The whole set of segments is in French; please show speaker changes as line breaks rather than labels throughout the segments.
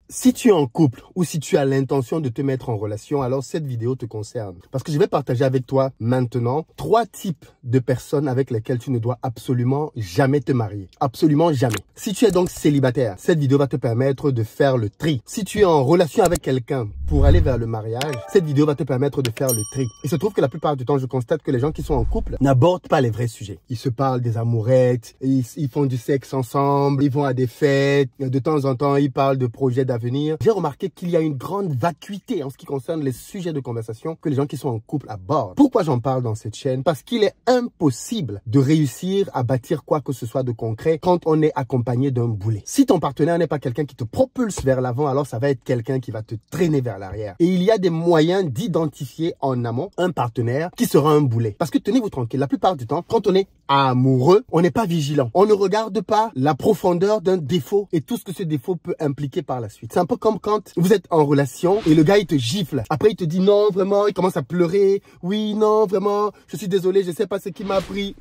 Si tu es en couple ou si tu as l'intention de te mettre en relation, alors cette vidéo te concerne. Parce que je vais partager avec toi maintenant 3 types de personnes avec lesquelles tu ne dois absolument jamais te marier. Absolument jamais. Si tu es donc célibataire, cette vidéo va te permettre de faire le tri. Si tu es en relation avec quelqu'un pour aller vers le mariage, cette vidéo va te permettre de faire le tri. Il se trouve que la plupart du temps, je constate que les gens qui sont en couple n'abordent pas les vrais sujets. Ils se parlent des amourettes, ils font du sexe ensemble, ils vont à des fêtes, de temps en temps, ils parlent de projets d'avenir. J'ai remarqué qu'il y a une grande vacuité en ce qui concerne les sujets de conversation que les gens qui sont en couple abordent. Pourquoi j'en parle dans cette chaîne? Parce qu'il est impossible de réussir à bâtir quoi que ce soit de concret quand on est accompagné d'un boulet. Si ton partenaire n'est pas quelqu'un qui te propulse vers l'avant, alors ça va être quelqu'un qui va te traîner vers l'arrière. Et il y a des moyens d'identifier en amont un partenaire qui sera un boulet. Parce que tenez-vous tranquille, la plupart du temps, quand on est amoureux, on n'est pas vigilant. On ne regarde pas la profondeur d'un défaut et tout ce que ce défaut peut impliquer par la suite. C'est un peu comme quand vous êtes en relation et le gars il te gifle. Après il te dit non vraiment, il commence à pleurer. Oui non vraiment, je suis désolé, je sais pas ce qui m'a pris.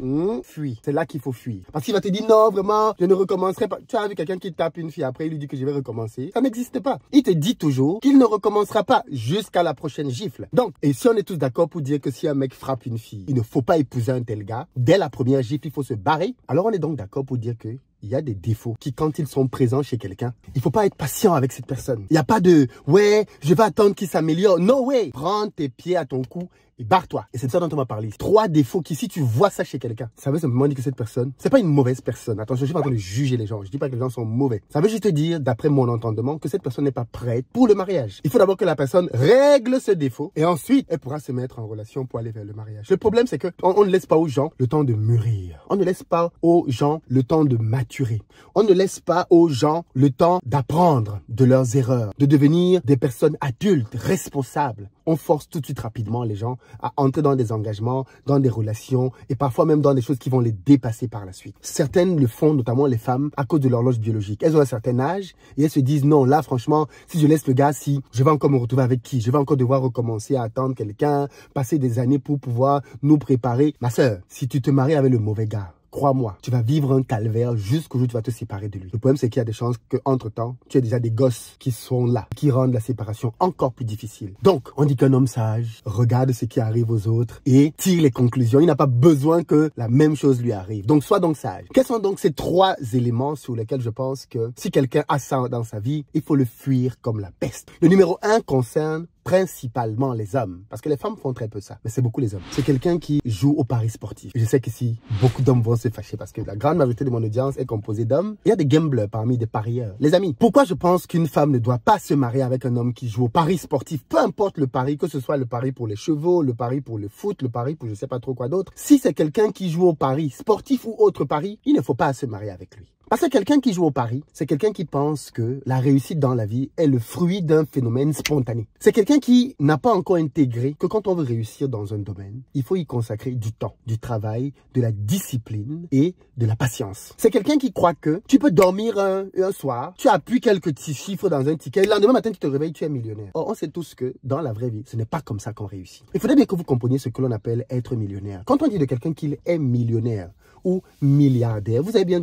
Fuis. C'est là qu'il faut fuir. Parce qu'il va te dire non vraiment, je ne recommencerai pas. Tu as vu quelqu'un qui tape une fille après il lui dit que je vais recommencer. Ça n'existe pas. Il te dit toujours qu'il ne recommencera pas jusqu'à la prochaine gifle. Donc, et si on est tous d'accord pour dire que si un mec frappe une fille, il ne faut pas épouser un tel gars, dès la première gifle il faut se barrer. Alors on est donc d'accord pour dire que il y a des défauts qui, quand ils sont présents chez quelqu'un, il faut pas être patient avec cette personne. Il n'y a pas de « ouais, je vais attendre qu'il s'améliore ». No way. Prends tes pieds à ton cou et barre-toi. Et c'est de ça dont on va parler. 3 défauts qui, si tu vois ça chez quelqu'un, ça veut simplement dire que cette personne, c'est pas une mauvaise personne. Attention, je suis pas en train de juger les gens. Je dis pas que les gens sont mauvais. Ça veut juste te dire, d'après mon entendement, que cette personne n'est pas prête pour le mariage. Il faut d'abord que la personne règle ce défaut et ensuite, elle pourra se mettre en relation pour aller vers le mariage. Le problème, c'est que on ne laisse pas aux gens le temps de mûrir. On ne laisse pas aux gens le temps de maturer. On ne laisse pas aux gens le temps d'apprendre de leurs erreurs, de devenir des personnes adultes, responsables. On force tout de suite rapidement les gens à entrer dans des engagements, dans des relations et parfois même dans des choses qui vont les dépasser par la suite. Certaines le font, notamment les femmes, à cause de l'horloge biologique. Elles ont un certain âge et elles se disent non, là franchement, si je laisse le gars, si je vais encore me retrouver avec qui? Je vais encore devoir recommencer à attendre quelqu'un, passer des années pour pouvoir nous préparer. Ma sœur, si tu te maries avec le mauvais gars, crois-moi, tu vas vivre un calvaire jusqu'au jour où tu vas te séparer de lui. Le problème, c'est qu'il y a des chances qu'entre-temps, tu aies déjà des gosses qui sont là, qui rendent la séparation encore plus difficile. Donc, on dit qu'un homme sage regarde ce qui arrive aux autres et tire les conclusions. Il n'a pas besoin que la même chose lui arrive. Donc, sois donc sage. Quels sont donc ces 3 éléments sur lesquels je pense que si quelqu'un a ça dans sa vie, il faut le fuir comme la peste? Le numéro 1 concerne principalement les hommes, parce que les femmes font très peu ça, mais c'est beaucoup les hommes. C'est quelqu'un qui joue au paris sportif. Je sais qu'ici, beaucoup d'hommes vont se fâcher parce que la grande majorité de mon audience est composée d'hommes. Il y a des gamblers parmi des parieurs. Les amis, pourquoi je pense qu'une femme ne doit pas se marier avec un homme qui joue au paris sportif, peu importe le pari, que ce soit le pari pour les chevaux, le pari pour le foot, le pari pour je sais pas trop quoi d'autre. Si c'est quelqu'un qui joue au paris sportif ou autre pari, il ne faut pas se marier avec lui. Parce que quelqu'un qui joue au pari, c'est quelqu'un qui pense que la réussite dans la vie est le fruit d'un phénomène spontané. C'est quelqu'un qui n'a pas encore intégré que quand on veut réussir dans un domaine, il faut y consacrer du temps, du travail, de la discipline et de la patience. C'est quelqu'un qui croit que tu peux dormir un soir, tu appuies quelques petits chiffres dans un ticket, le lendemain matin tu te réveilles, tu es millionnaire. Or, on sait tous que dans la vraie vie, ce n'est pas comme ça qu'on réussit. Il faudrait bien que vous compreniez ce que l'on appelle être millionnaire. Quand on dit de quelqu'un qu'il est millionnaire, ou milliardaire. Vous avez bien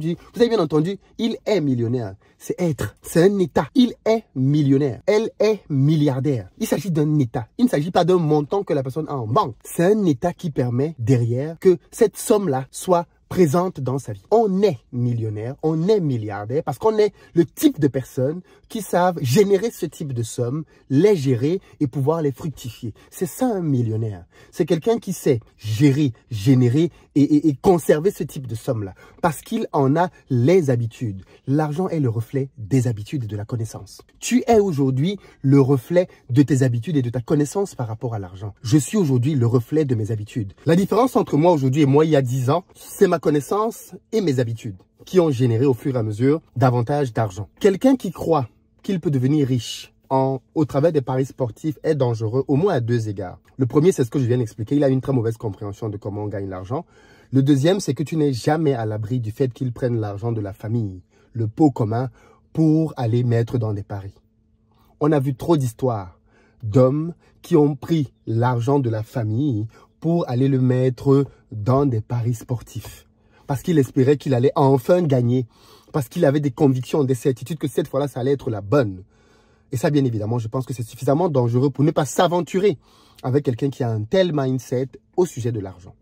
entendu, il est millionnaire. C'est être, c'est un état. Il est millionnaire. Elle est milliardaire. Il s'agit d'un état. Il ne s'agit pas d'un montant que la personne a en banque. C'est un état qui permet derrière que cette somme-là soit présente dans sa vie. On est millionnaire, on est milliardaire parce qu'on est le type de personnes qui savent générer ce type de sommes, les gérer et pouvoir les fructifier. C'est ça un millionnaire. C'est quelqu'un qui sait gérer, générer et conserver ce type de sommes-là parce qu'il en a les habitudes. L'argent est le reflet des habitudes et de la connaissance. Tu es aujourd'hui le reflet de tes habitudes et de ta connaissance par rapport à l'argent. Je suis aujourd'hui le reflet de mes habitudes. La différence entre moi aujourd'hui et moi il y a 10 ans, c'est ma connaissance et mes habitudes qui ont généré au fur et à mesure davantage d'argent. Quelqu'un qui croit qu'il peut devenir riche au travers des paris sportifs est dangereux au moins à 2 égards. Le premier, c'est ce que je viens d'expliquer. Il a une très mauvaise compréhension de comment on gagne l'argent. Le deuxième, c'est que tu n'es jamais à l'abri du fait qu'il prenne l'argent de la famille, le pot commun, pour aller mettre dans des paris. On a vu trop d'histoires d'hommes qui ont pris l'argent de la famille pour aller le mettre dans des paris sportifs. Parce qu'il espérait qu'il allait enfin gagner. Parce qu'il avait des convictions, des certitudes que cette fois-là, ça allait être la bonne. Et ça, bien évidemment, je pense que c'est suffisamment dangereux pour ne pas s'aventurer avec quelqu'un qui a un tel mindset au sujet de l'argent.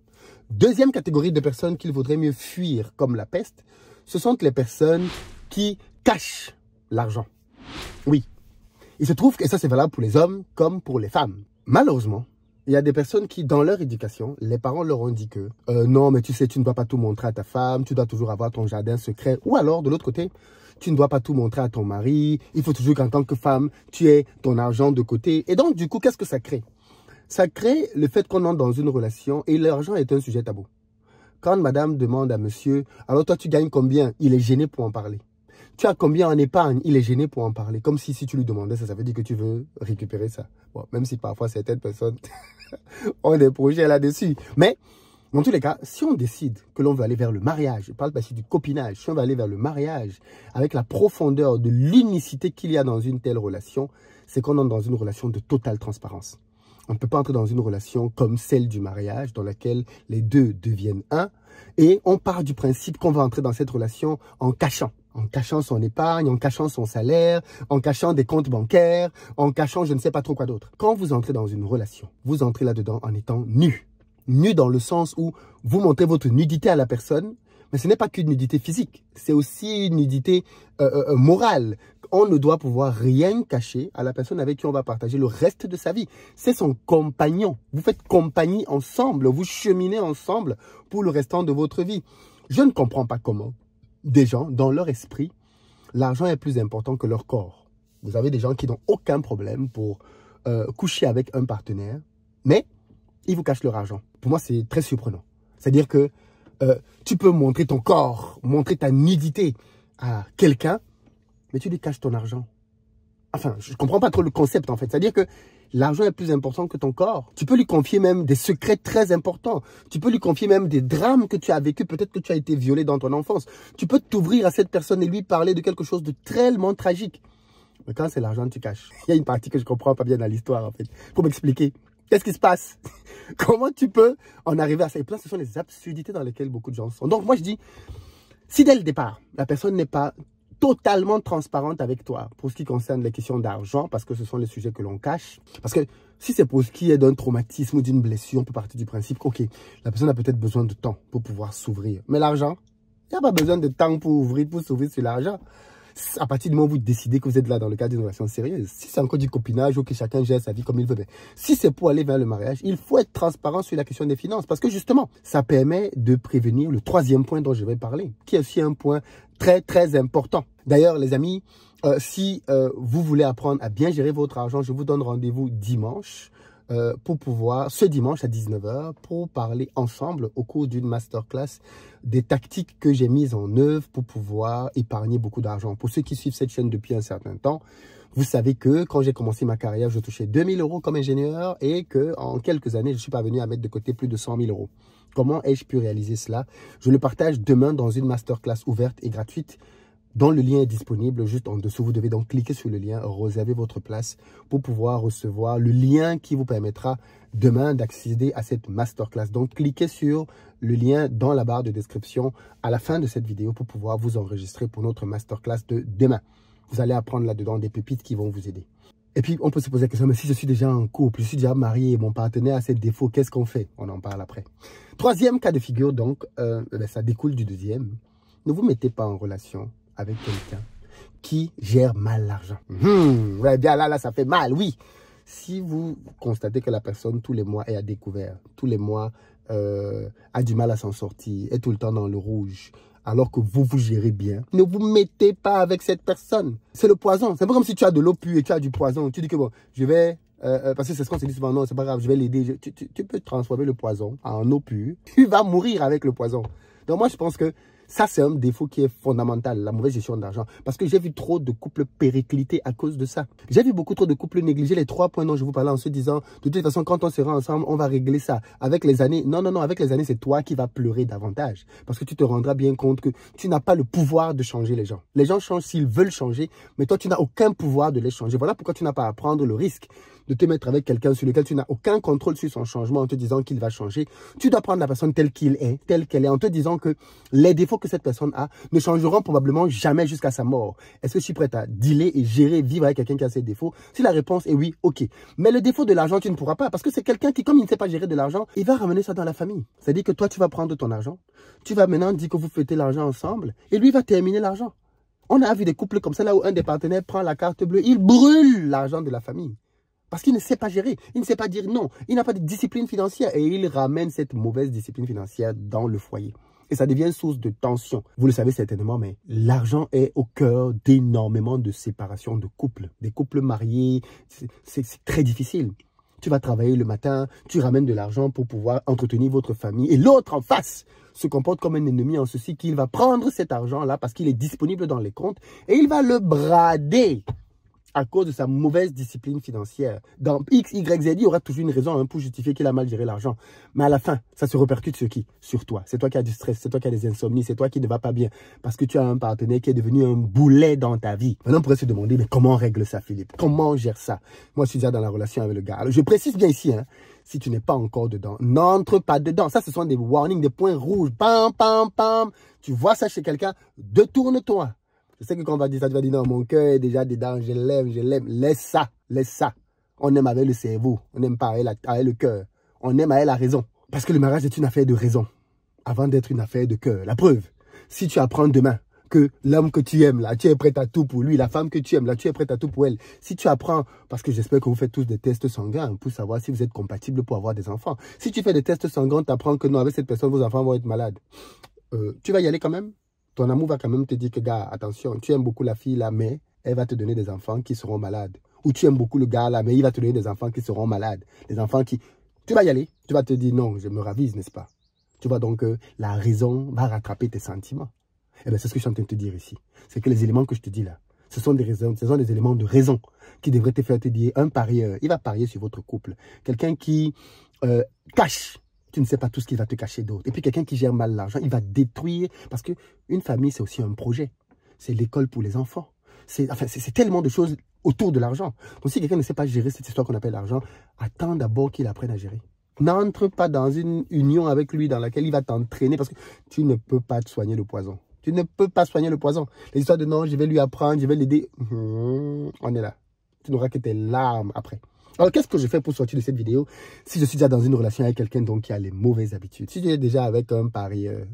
Deuxième catégorie de personnes qu'il vaudrait mieux fuir comme la peste, ce sont les personnes qui cachent l'argent. Oui, il se trouve que ça c'est valable pour les hommes comme pour les femmes. Malheureusement, il y a des personnes qui, dans leur éducation, les parents leur ont dit que non, mais tu sais, tu ne dois pas tout montrer à ta femme, tu dois toujours avoir ton jardin secret. Ou alors, de l'autre côté, tu ne dois pas tout montrer à ton mari, il faut toujours qu'en tant que femme, tu aies ton argent de côté. Et donc, du coup, qu'est-ce que ça crée? Ça crée le fait qu'on entre dans une relation et l'argent est un sujet tabou. Quand madame demande à monsieur, alors toi tu gagnes combien? Il est gêné pour en parler. Tu as combien en épargne? Il est gêné pour en parler. Comme si tu lui demandais ça, ça veut dire que tu veux récupérer ça. Bon, même si parfois certaines personnes ont des projets là-dessus. Mais, dans tous les cas, si on décide que l'on veut aller vers le mariage, je parle pas ici du copinage, si on veut aller vers le mariage, avec la profondeur de l'unicité qu'il y a dans une telle relation, c'est qu'on entre dans une relation de totale transparence. On ne peut pas entrer dans une relation comme celle du mariage, dans laquelle les deux deviennent un, et on part du principe qu'on va entrer dans cette relation en cachant son épargne, en cachant son salaire, en cachant des comptes bancaires, en cachant je ne sais pas trop quoi d'autre. Quand vous entrez dans une relation, vous entrez là-dedans en étant nu. Nu dans le sens où vous montrez votre nudité à la personne, mais ce n'est pas qu'une nudité physique, c'est aussi une nudité morale. On ne doit pouvoir rien cacher à la personne avec qui on va partager le reste de sa vie. C'est son compagnon. Vous faites compagnie ensemble, vous cheminez ensemble pour le restant de votre vie. Je ne comprends pas comment des gens, dans leur esprit, l'argent est plus important que leur corps. Vous avez des gens qui n'ont aucun problème pour coucher avec un partenaire, mais ils vous cachent leur argent. Pour moi, c'est très surprenant. C'est-à-dire que tu peux montrer ton corps, montrer ta nudité à quelqu'un, mais tu lui caches ton argent. Enfin, je ne comprends pas trop le concept en fait. C'est-à-dire que l'argent est plus important que ton corps. Tu peux lui confier même des secrets très importants. Tu peux lui confier même des drames que tu as vécu. Peut-être que tu as été violé dans ton enfance. Tu peux t'ouvrir à cette personne et lui parler de quelque chose de tellement tragique. Mais quand c'est l'argent, tu caches. Il y a une partie que je ne comprends pas bien dans l'histoire en fait. Il faut m'expliquer. Qu'est-ce qui se passe? Comment tu peux en arriver à ça? Et puis là, ce sont les absurdités dans lesquelles beaucoup de gens sont. Donc moi, je dis, si dès le départ, la personne n'est pas totalement transparente avec toi pour ce qui concerne les questions d'argent, parce que ce sont les sujets que l'on cache. Parce que si c'est pour ce qui est d'un traumatisme ou d'une blessure, on peut partir du principe ok, la personne a peut-être besoin de temps pour pouvoir s'ouvrir. Mais l'argent, il n'y a pas besoin de temps pour s'ouvrir sur l'argent. À partir du moment où vous décidez que vous êtes là dans le cadre d'une relation sérieuse, si c'est encore du copinage ou que chacun gère sa vie comme il veut, si c'est pour aller vers le mariage, il faut être transparent sur la question des finances parce que justement, ça permet de prévenir le troisième point dont je vais parler, qui est aussi un point très très important. D'ailleurs, les amis, si vous voulez apprendre à bien gérer votre argent, je vous donne rendez-vous dimanche pour pouvoir, ce dimanche à 19 h, pour parler ensemble au cours d'une masterclass des tactiques que j'ai mises en œuvre pour pouvoir épargner beaucoup d'argent. Pour ceux qui suivent cette chaîne depuis un certain temps, vous savez que quand j'ai commencé ma carrière, je touchais 2000 € comme ingénieur et qu'en quelques années, je suis parvenu à mettre de côté plus de 100 000 €. Comment ai-je pu réaliser cela? Je le partage demain dans une masterclass ouverte et gratuite dont le lien est disponible juste en dessous. Vous devez donc cliquer sur le lien, réserver votre place pour pouvoir recevoir le lien qui vous permettra demain d'accéder à cette masterclass. Donc, cliquez sur le lien dans la barre de description à la fin de cette vidéo pour pouvoir vous enregistrer pour notre masterclass de demain. Vous allez apprendre là-dedans des pépites qui vont vous aider. Et puis, on peut se poser la question, mais si je suis déjà en couple, je suis déjà marié, mon partenaire a ces défauts, qu'est-ce qu'on fait? On en parle après. Troisième cas de figure, donc, ça découle du deuxième. Ne vous mettez pas en relation avec quelqu'un qui gère mal l'argent. Ouais, bien là, ça fait mal, oui. Si vous constatez que la personne, tous les mois, est à découvert, tous les mois, a du mal à s'en sortir, est tout le temps dans le rouge, alors que vous gérez bien, ne vous mettez pas avec cette personne. C'est le poison. C'est pas comme si tu as de l'eau pure et tu as du poison. Tu dis que bon, je vais... parce que c'est ce qu'on se dit souvent, non, c'est pas grave, je vais l'aider. Tu peux transformer le poison en eau pure. Tu vas mourir avec le poison. Donc moi, je pense que ça, c'est un défaut qui est fondamental, la mauvaise gestion d'argent. Parce que j'ai vu trop de couples périclités à cause de ça. J'ai vu beaucoup trop de couples négliger les 3 points dont je vous parlais en se disant, de toute façon, quand on sera ensemble, on va régler ça. Avec les années, non, avec les années, c'est toi qui vas pleurer davantage. Parce que tu te rendras bien compte que tu n'as pas le pouvoir de changer les gens. Les gens changent s'ils veulent changer, mais toi, tu n'as aucun pouvoir de les changer. Voilà pourquoi tu n'as pas à prendre le risque de te mettre avec quelqu'un sur lequel tu n'as aucun contrôle sur son changement en te disant qu'il va changer. Tu dois prendre la personne telle qu'elle est, en te disant que les défauts que cette personne a ne changeront probablement jamais jusqu'à sa mort. Est-ce que je suis prête à dealer et gérer, vivre avec quelqu'un qui a ses défauts? Si la réponse est oui, ok. Mais le défaut de l'argent, tu ne pourras pas parce que c'est quelqu'un qui, comme il ne sait pas gérer de l'argent, il va ramener ça dans la famille. C'est-à-dire que toi, tu vas prendre ton argent, tu vas maintenant dire que vous fêtez l'argent ensemble et lui va terminer l'argent. On a vu des couples comme ça là où un des partenaires prend la carte bleue, il brûle l'argent de la famille. Parce qu'il ne sait pas gérer, il ne sait pas dire non, il n'a pas de discipline financière et il ramène cette mauvaise discipline financière dans le foyer. Et ça devient source de tension. Vous le savez certainement, mais l'argent est au cœur d'énormément de séparations de couples. Des couples mariés, c'est très difficile. Tu vas travailler le matin, tu ramènes de l'argent pour pouvoir entretenir votre famille. Et l'autre en face se comporte comme un ennemi en ceci qu'il va prendre cet argent-là parce qu'il est disponible dans les comptes et il va le brader à cause de sa mauvaise discipline financière. Dans X, Y, Z, il y aura toujours une raison pour justifier qu'il a mal géré l'argent. Mais à la fin, ça se répercute sur qui? Sur toi. C'est toi qui as du stress, c'est toi qui as des insomnies, c'est toi qui ne vas pas bien. Parce que tu as un partenaire qui est devenu un boulet dans ta vie. Maintenant, on pourrait se demander, mais comment on règle ça, Philippe? Comment on gère ça? Moi, je suis déjà dans la relation avec le gars. Alors, je précise bien ici, hein, si tu n'es pas encore dedans, n'entre pas dedans. Ça, ce sont des warnings, des points rouges. Pam, pam, pam. Tu vois ça chez quelqu'un, détourne-toi. Je sais que quand on va dire ça, tu vas dire non, mon cœur est déjà dedans, je l'aime, je l'aime. Laisse ça, laisse ça. On aime avec le cerveau, on n'aime pas avec le cœur. On aime avec la raison. Parce que le mariage est une affaire de raison, avant d'être une affaire de cœur. La preuve, si tu apprends demain que l'homme que tu aimes, là, tu es prête à tout pour lui, la femme que tu aimes, là, tu es prête à tout pour elle. Si tu apprends, parce que j'espère que vous faites tous des tests sanguins pour savoir si vous êtes compatibles pour avoir des enfants. Si tu fais des tests sanguins, tu apprends que non, avec cette personne, vos enfants vont être malades. Tu vas y aller quand même? Ton amour va quand même te dire que, gars, attention, tu aimes beaucoup la fille là, mais elle va te donner des enfants qui seront malades. Ou tu aimes beaucoup le gars là, mais il va te donner des enfants qui seront malades. Des enfants qui... Tu vas y aller, tu vas te dire non, je me ravise, n'est-ce pas? Tu vois donc la raison va rattraper tes sentiments. Eh bien, c'est ce que je suis en train de te dire ici. C'est que les éléments que je te dis là, ce sont des raisons, ce sont des éléments de raison qui devraient te faire te dire, un parieur, il va parier sur votre couple. Quelqu'un qui cache. Tu ne sais pas tout ce qu'il va te cacher d'autre. Et puis quelqu'un qui gère mal l'argent, il va détruire. Parce qu'une famille, c'est aussi un projet. C'est l'école pour les enfants. C'est tellement de choses autour de l'argent. Donc si quelqu'un ne sait pas gérer cette histoire qu'on appelle l'argent, attends d'abord qu'il apprenne à gérer. N'entre pas dans une union avec lui dans laquelle il va t'entraîner parce que tu ne peux pas te soigner le poison. Tu ne peux pas soigner le poison. Les histoires de non, je vais lui apprendre, je vais l'aider. On est là. Tu n'auras que tes larmes après. Alors, qu'est-ce que je fais pour sortir de cette vidéo si je suis déjà dans une relation avec quelqu'un donc qui a les mauvaises habitudes? Si tu es déjà avec un parieur,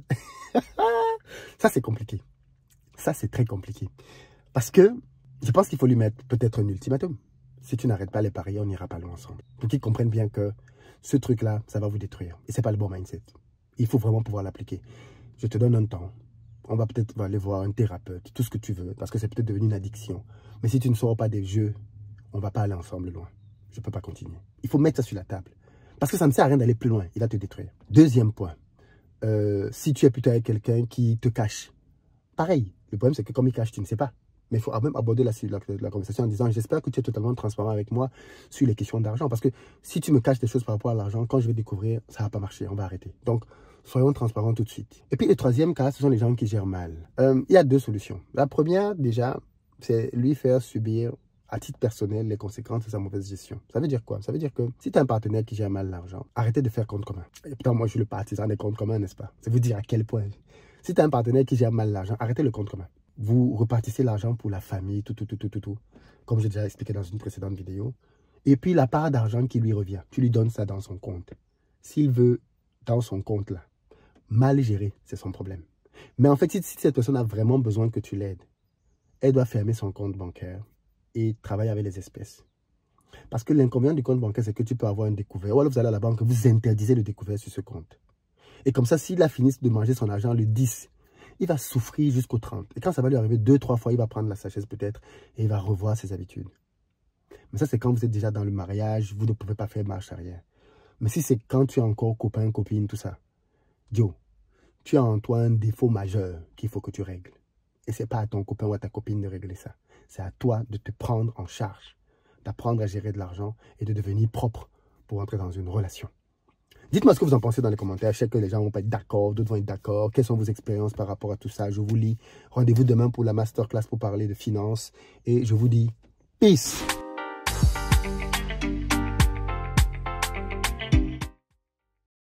ça c'est compliqué. Ça c'est très compliqué. Parce que je pense qu'il faut lui mettre peut-être un ultimatum. Si tu n'arrêtes pas les paris, on n'ira pas loin ensemble. Pour qu'ils comprennent bien que ce truc-là, ça va vous détruire. Et ce n'est pas le bon mindset. Il faut vraiment pouvoir l'appliquer. Je te donne un temps. On va peut-être aller voir un thérapeute, tout ce que tu veux, parce que c'est peut-être devenu une addiction. Mais si tu ne sors pas des jeux, on ne va pas aller ensemble loin. Je ne peux pas continuer. Il faut mettre ça sur la table. Parce que ça ne sert à rien d'aller plus loin. Il va te détruire. Deuxième point. Si tu es plutôt avec quelqu'un qui te cache. Pareil. Le problème, c'est que comme il cache, tu ne sais pas. Mais il faut même aborder la conversation en disant, j'espère que tu es totalement transparent avec moi sur les questions d'argent. Parce que si tu me caches des choses par rapport à l'argent, quand je vais découvrir, ça ne va pas marcher. On va arrêter. Donc, soyons transparents tout de suite. Et puis, le troisième cas, ce sont les gens qui gèrent mal. Il y a deux solutions. La première, déjà, c'est lui faire subir à titre personnel les conséquences de sa mauvaise gestion. Ça veut dire quoi? Ça veut dire que si tu as un partenaire qui gère mal l'argent, arrêtez de faire compte commun. Et pourtant, moi, je suis le partisan des comptes communs, n'est-ce pas? C'est vous dire à quel point. Si tu as un partenaire qui gère mal l'argent, arrêtez le compte commun. Vous repartissez l'argent pour la famille, tout. Comme j'ai déjà expliqué dans une précédente vidéo. Et puis, la part d'argent qui lui revient, tu lui donnes ça dans son compte. S'il veut, dans son compte là, mal gérer, c'est son problème. Mais en fait, si cette personne a vraiment besoin que tu l'aides, elle doit fermer son compte bancaire et travailler avec les espèces. Parce que l'inconvénient du compte bancaire, c'est que tu peux avoir un découvert. Ou alors vous allez à la banque, vous interdisez le découvert sur ce compte. Et comme ça, s'il a fini de manger son argent le 10, il va souffrir jusqu'au 30. Et quand ça va lui arriver 2-3 fois, il va prendre la sagesse peut-être et il va revoir ses habitudes. Mais ça, c'est quand vous êtes déjà dans le mariage, vous ne pouvez pas faire marche arrière. Mais si c'est quand tu es encore copain, copine, tout ça, Joe, tu as en toi un défaut majeur qu'il faut que tu règles. Et ce n'est pas à ton copain ou à ta copine de régler ça. C'est à toi de te prendre en charge, d'apprendre à gérer de l'argent et de devenir propre pour entrer dans une relation. Dites-moi ce que vous en pensez dans les commentaires. Je sais que les gens vont pas être d'accord, d'autres vont être d'accord. Quelles sont vos expériences par rapport à tout ça? Je vous lis. Rendez-vous demain pour la masterclass pour parler de finances. Et je vous dis peace!